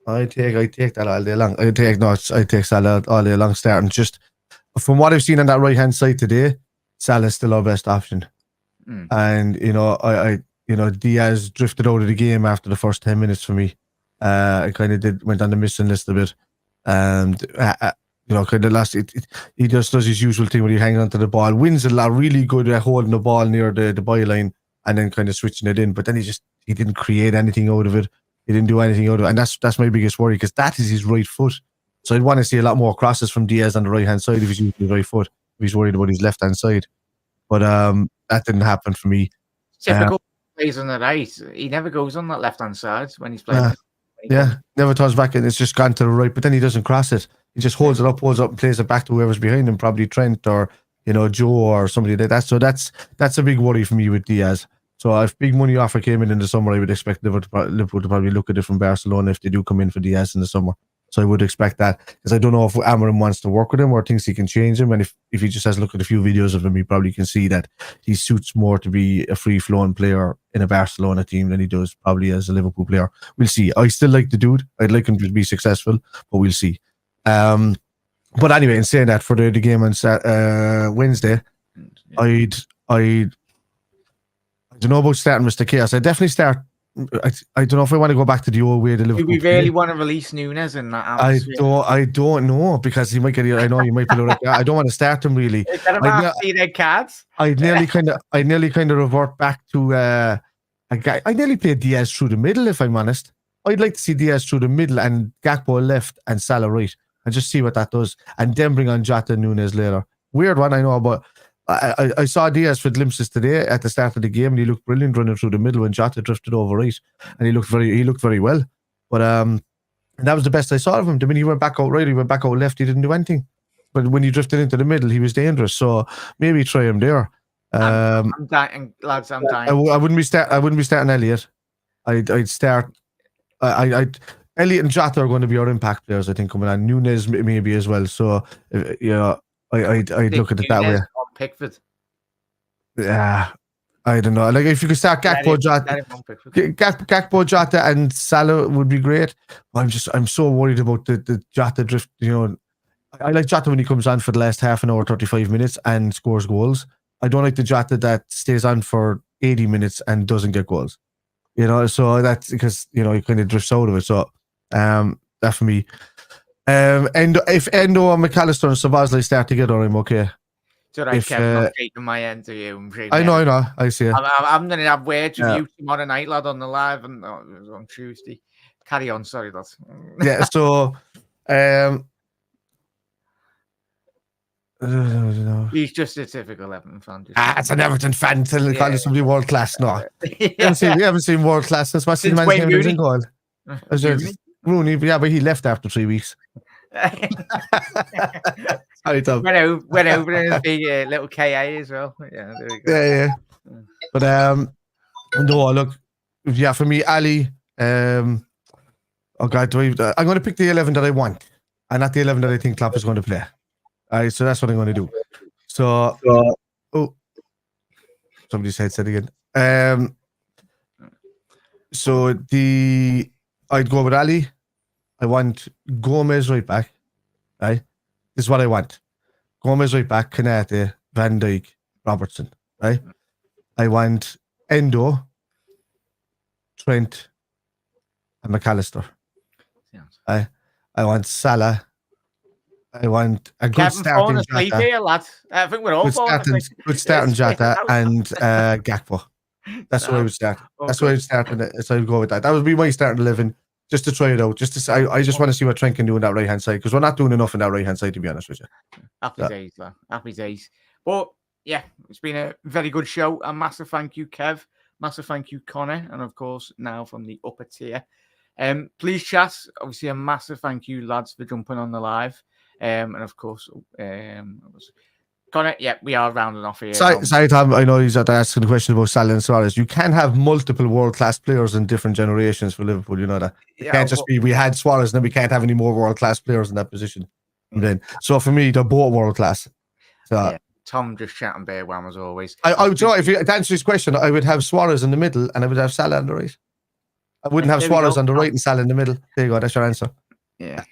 I take that all day long. I take Salah all day long starting. Just from what I've seen on that right hand side today, Salah's still our best option. And Diaz drifted out of the game after the first 10 minutes for me. I kind of went on the missing list a bit, and kind of last. He just does his usual thing where he hangs onto the ball, wins a lot, really good at holding the ball near the byline, and then kind of switching it in. But then he didn't create anything out of it. He didn't do anything out of it, and that's my biggest worry, because that is his right foot. So I'd want to see a lot more crosses from Diaz on the right hand side if he's using his right foot. If he's worried about his left hand side, but that didn't happen for me. Typical plays on the right. He never goes on that left hand side when he's playing. Never turns back and it's just gone to the right, but then he doesn't cross it. He just holds it up and plays it back to whoever's behind him, probably Trent or Joe or somebody like that. So that's a big worry for me with Diaz. So if big money offer came in the summer, I would expect Liverpool to probably look at it from Barcelona if they do come in for Diaz in the summer. So I would expect that, because I don't know if Amorim wants to work with him or thinks he can change him. And if he just has a look at a few videos of him, he probably can see that he suits more to be a free-flowing player in a Barcelona team than he does probably as a Liverpool player. We'll see. I still like the dude. I'd like him to be successful, but we'll see. But anyway, in saying that, for the game on Wednesday, I don't know about starting Mr. Chaos. I definitely start. I don't know if I want to go back to the old way. Do we really want to release Núñez in that atmosphere? I don't know, because he might get. I know you might put it like that. I don't want to start him really. Is that about red cards? I nearly kind of revert back to a guy. I nearly played Diaz through the middle, if I'm honest. I'd like to see Diaz through the middle and Gakpo left and Salah right, and just see what that does, and then bring on Jota and Núñez later. Weird one, I know, but I saw Diaz for glimpses today at the start of the game, and he looked brilliant running through the middle when Jota drifted over right, and he looked very well. But and that was the best I saw of him. When he went back out right, he went back out left, he didn't do anything. But when he drifted into the middle, he was dangerous. So maybe try him there. I'm dying, lads. I'm dying. I wouldn't be starting Elliott. I'd start. Elliott and Jota are going to be our impact players, I think, coming on. Núñez maybe as well. So I'd look at it that way. Pickford. Yeah, I don't know. Like if you could start Gakpo, Jota, and Salah would be great. I'm so worried about the Jota drift. I like Jota when he comes on for the last half an hour, 35 minutes and scores goals. I don't like the Jota that stays on for 80 minutes and doesn't get goals. You know, so that's because, you know, he kind of drifts out of it. So that for me. And if Endo and McAllister and Szoboszlai start together, I'm okay. So right, Kevin, not shaking my end to you. I know. I see it. I'm going to have words with you tomorrow night, lad, on the live and on Tuesday. Carry on, sorry, lad. Yeah, so he's just a typical Everton fan. It's an Everton fan telling somebody world class. No, you haven't seen world class since what's his man's name is in goal? Rooney, yeah, but he left after 3 weeks. Sorry, Tom. Went over in his big little KA as well. Yeah, there we go. Yeah. But no, look, yeah, for me, Ali. Oh God, I'm going to pick the 11 that I want, and not the 11 that I think Klopp is going to play. All right, so that's what I'm going to do. So, somebody's headset again. So I'd go with Ali. I want Gomez right back. Right, this is what I want. Gomez right back, Konate, Van Dijk, Robertson. Right, I want Endo, Trent, and McAllister. I want Salah. I want a good starting Jota. Here, lad. I think we're all good starting Jota and Gakpo. That's where I would start. Okay. That's where I would start. So I'd go with that. That would be my starting 11, just to try it out. Just to say, I just want to see what Trent can do on that right hand side, because we're not doing enough on that right hand side, to be honest with you. Happy days, lad. Happy days. But yeah, it's been a very good show. A massive thank you, Kev. Massive thank you, Connor, and of course now from the upper tier. Please chat. Obviously, a massive thank you, lads, for jumping on the live. And of course, Connor, yeah, we are rounding off here. Sorry, Tom, I know he's asking the question about Salah and Suarez. You can have multiple world-class players in different generations for Liverpool, you know that. It can't just be, we had Suarez, and then we can't have any more world-class players in that position. And then, so for me, they're both world-class. So, yeah, Tom just chatting bare wham as always. I would, if you to answer his question, I would have Suarez in the middle, and I would have Salah on the right. I wouldn't have Suarez on the right and Salah in the middle. There you go, that's your answer. Yeah.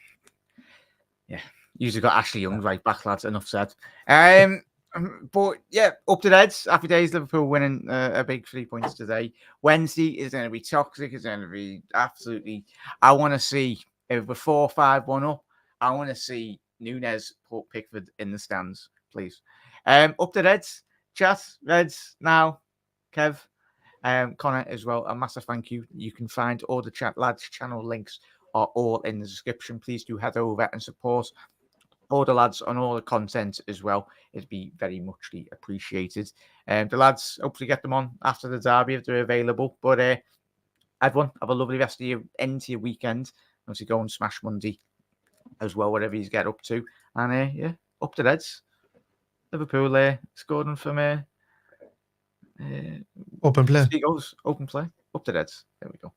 Usually got Ashley Young right back, lads. Enough said. But yeah, up to the heads. Happy days. Liverpool winning a big 3 points today. Wednesday is going to be toxic. It's going to be absolutely. I want to see if we're 4-5-1 up. I want to see Nunes put Pickford in the stands, please. Up to the heads. Chat Reds now. Kev, Connor as well. A massive thank you. You can find all the chat lads channel links are all in the description. Please do head over and support all the lads on all the content as well. It'd be very muchly appreciated. The lads, hopefully get them on after the derby if they're available. But everyone, have a lovely rest of your end to your weekend. Obviously go and smash Monday as well, whatever you get up to. And yeah, up to Reds. Liverpool scored them from open play. Open play. Up to Reds. There we go.